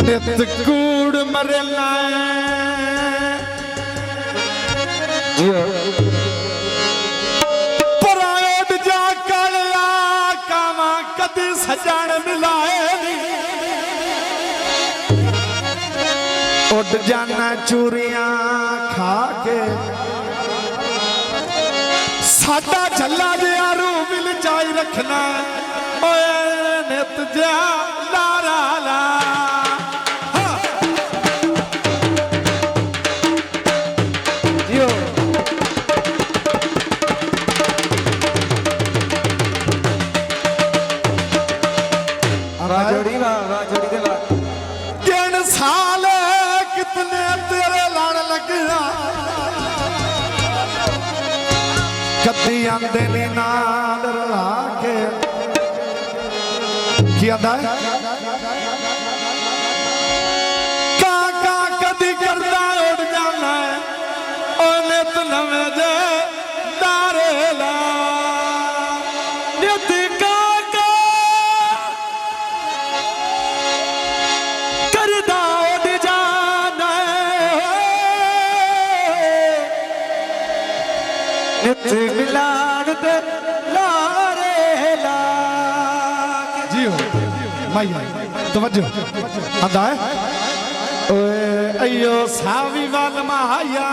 नित कूड़ मरना परायोड जा कलिया कावा कदी सजन मिलाए उड़ जाना चूरियां खा के साडा झल्ला दिया रू मिल चाई रखना ओए नित जा लारा ला साल कितने तेरे लड़ लगिया कदी आंदे नी नाल रला के की आंदा का कदी करदा उड़ जाना ओ नित नवे जे दारे ला नित मिलाड़ लारे ला जी हो माई तवज्जो आंदा है ओए अयो सावी वाल माया